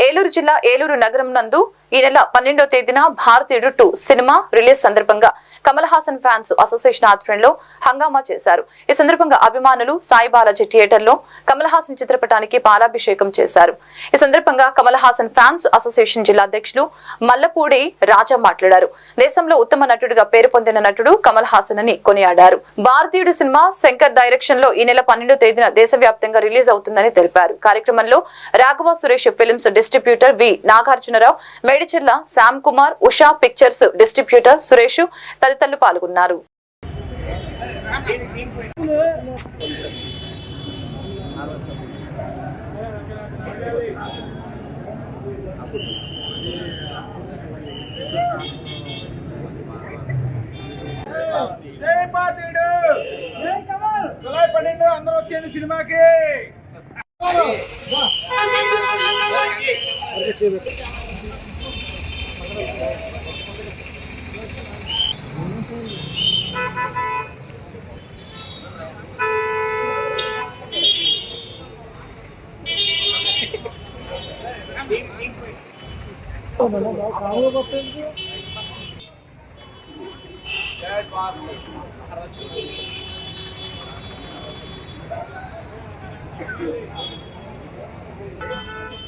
ఏలూరు జిల్లా ఏలూరు నగరం నందు ఈ నెల 12వ తేదీన భారతీయుడు 2 సినిమా రిలీజ్ సందర్భంగా కమల్ హాసన్ ఫ్యాన్స్ అసోసియేషన్ ఆధ్వర్యంలో హంగామా చేశారు. ఈ సందర్భంగా అభిమానులు సాయి బాలాజీ థియేటర్ లో కమల్ హాసన్ చిత్రపటానికి పాలాభిషేకం చేశారు. ఈ సందర్భంగా కమల్ హాసన్ ఫ్యాన్స్ అసోసియేషన్ జిల్లా అధ్యక్షులు మల్లపూడి రాజా మాట్లాడారు. దేశంలో ఉత్తమ నటుడిగా పేరు పొందిన నటుడు కమల్ హాసన్ అని కొనియాడారు. భారతీయుడు సినిమా శంకర్ డైరెక్షన్ లో ఈ నెల 12వ తేదీన దేశవ్యాప్తంగా రిలీజ్ అవుతుందని తెలిపారు. కార్యక్రమంలో రాఘవ సురేష్ ఫిల్మ్స్ డిస్ట్రిబ్యూటర్ వి నాగార్జునరావు, మేడిచెర్ల శ్యామ్ కుమార్, ఉషా పిక్చర్స్ డిస్ట్రిబ్యూటర్ సురేష్ తదితరులు పాల్గొన్నారు. జూలై 12 అందరూ వచ్చేయండి సినిమాకి.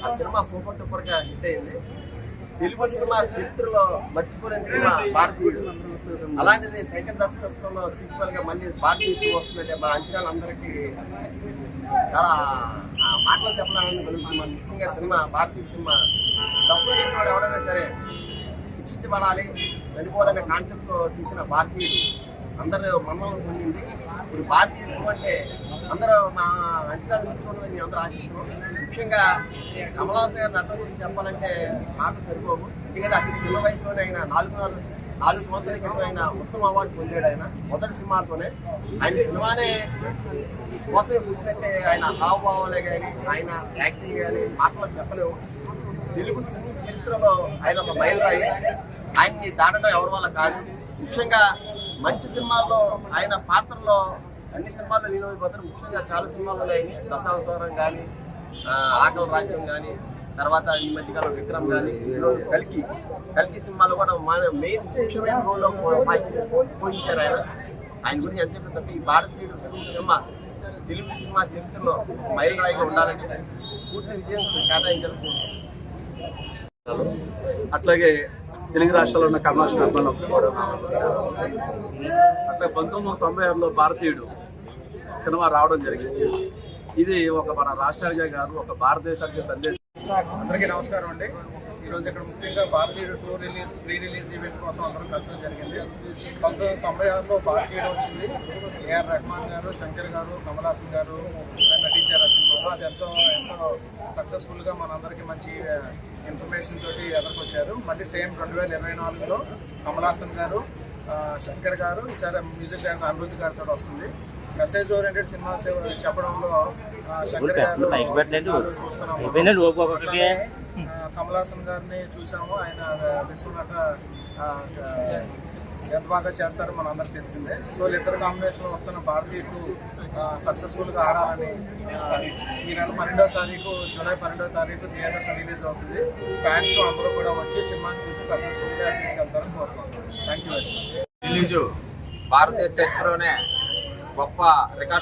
ఆ సినిమా సూపర్ డూపర్ గా హిట్ అయింది. తెలుగు సినిమా చరిత్రలో మర్చిపోలేని సినిమా భారతీయుడు. అలాంటిది శంకర్ దర్శకత్వంలో సీక్వెల్ గా మళ్ళీ భారతీయుడు వస్తుందంటే మా అంచనాలు అందరికీ చాలా మాటలు చెప్పడానికి కలుగుతున్నాం. ముఖ్యంగా సినిమా భారతీయుడు సినిమా తప్పు చేసినవాడు ఎవరైనా సరే శిక్షించబడాలి, చనిపోవాలనే కాన్సెప్ట్ తో తీసిన భారతీయుడు అందరూ మన్నలను పొందింది. ఇప్పుడు భారతీయుడు అంటే అందరూ మా అంచనాలు మించుకోవడం అందరూ ఆశిస్తున్నాం. ముఖ్యంగా కమల్ హాసన్ గారి నటన గురించి చెప్పాలంటే మాటలు సరిపోవు. ఎందుకంటే అతి చిన్న వయసులోనే ఆయన 4 సంవత్సరాల క్రితం ఆయన ఉత్తమ అవార్డు పొందాడు. ఆయన మొదటి సినిమాతోనే ఆయన సినిమానే కోసమే పుట్టినట్టే ఆయన హావభావాలే కానీ ఆయన యాక్టింగ్ కానీ మాటలో చెప్పలేవు. తెలుగు సినీ చరిత్రలో ఆయన ఒక మైలురాయి. ఆయన్ని దాటడం ఎవరి వల్ల కాదు. ముఖ్యంగా మంచి సినిమాల్లో ఆయన పాత్రలో అన్ని సినిమాల్లో లీనమైపోతారు. ముఖ్యంగా చాలా సినిమాల్లో దశావతారం కానీ, ఆకల రాజ్యం కానీ, తర్వాత ఈ మధ్యకాలం విక్రమ్ కానీ, ఈరోజు కల్కి సినిమాలో కూడా మెయిన్ ముఖ్యమైన రోల్లో పోయించారు ఆయన. ఆయన గురించి ఎంత చెప్పిన ఈ భారతీయుడు తెలుగు సినిమా చరిత్రలో మైలురాయిగా ఉండాలని పూర్తి విజయం కేటాయించారు. అట్లాగే తెలుగు రాష్ట్రాల్లో ఉన్న కమర్షియల్ అభిమానులకు కూడా అట్లా 1996లో భారతీయుడు సినిమా రావడం జరిగింది. ఇది ఒక మన రాష్ట్రానికే కాదు, ఒక భారతదేశానికి సందేశం. అందరికీ నమస్కారం అండి. ఈరోజు ఇక్కడ ముఖ్యంగా భారతీయుడు 2 ప్రీ రిలీజ్ ఈవెంట్ కోసం అందరం కలవడం జరిగింది. 1996లో భారతీయుడు వచ్చింది. ఏఆర్ రెహమాన్ గారు, శంకర్ గారు, కమల్ హాసన్ గారు నటించారు ఆ సినిమాలో. అది ఎంతో సక్సెస్ఫుల్గా మనందరికీ మంచి ఇన్ఫర్మేషన్ తోటి ఎదుర్కొచ్చారు. మళ్ళీ సేమ్ 2024లో కమల్ హాసన్ గారు, శంకర్ గారు, ఈసారి మ్యూజిక్ డైరెక్టర్ అనిరుద్ధ్ గారితో వస్తుంది. మెసేజ్ ఓరియంటెడ్ సినిమా చెప్పడంలో శంకర్ గారు చూస్తున్నాము. కమల్ హాసన్ గారిని చూసాము. ఆయన విశ్వనట ఎంత బాగా చేస్తారో మన అందరికి తెలిసిందే. సో ఇద్దరు కాంబినేషన్లో వస్తున్న భారతీయుడు సక్సెస్ఫుల్గా ఆడాలని ఈ నెల 12వ తారీఖు జూలై 12వ తారీఖు థియేటర్స్ రిలీజ్ అవుతుంది. ఫ్యాన్స్ అందరూ కూడా వచ్చి సినిమాని చూసి సక్సెస్ఫుల్గా తీసుకెళ్తారని కోరుకుంటున్నాను. Thank you very much. Release భారతీయ చరిత్రలోనే గొప్ప రికార్డు